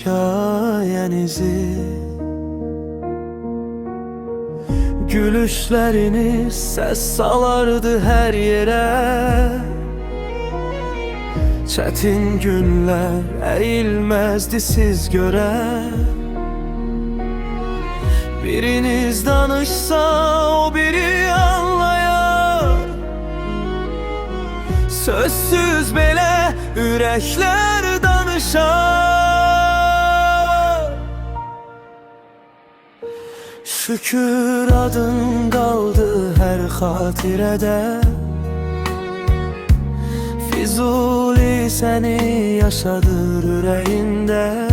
hikayenizi, gülüşleriniz ses salardı her yere. Çetin günler eğilmezdi siz göre. Biriniz danışsa o biri anlayar. Sözsüz bile yürekler danışar. Şükür adın kaldı her hatirede. Füzuli seni yaşadır yüreğinde.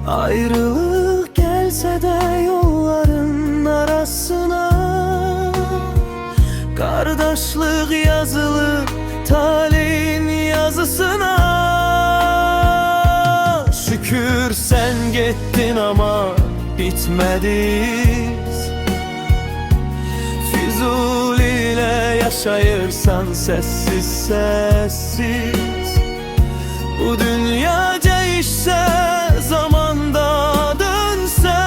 Ayrılık gelse de yolların arasına, kardeşlik yazılı talihin yazısına. Şükür sen gittin ama bitmediz. Füzuli ile yaşayırsan sessiz sessiz. Bu dünya değişse, zamanda dönse,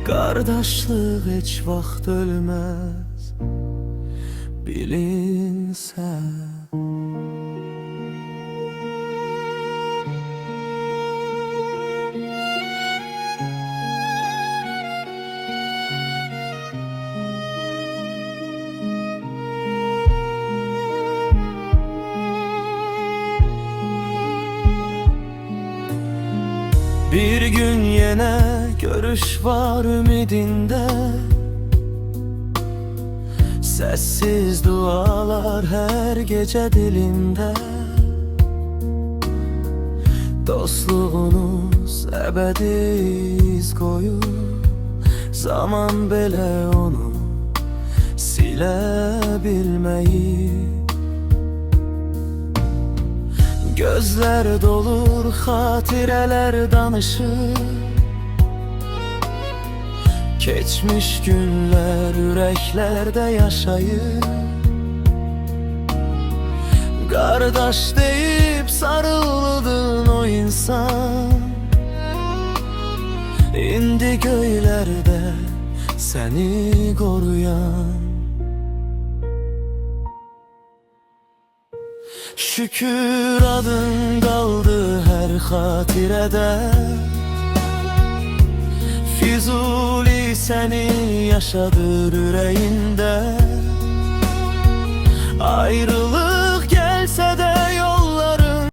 kardeşlik hiç vaxt ölmez bilinse. Bir gün yine görüş var ümidinde. Sessiz dualar her gece dilinde. Dostluğunuz ebedi iz koyur. Zaman bile onu silebilmeyi. Gözler dolur, hatireler danışır. Geçmiş günler yüreklerde yaşayır. Kardeş deyip sarıldın o insan, indi göylerde seni koruyan. Şükür adın kaldı her hatirede. Füzuli seni yaşadır yüreğinde. Ayrılık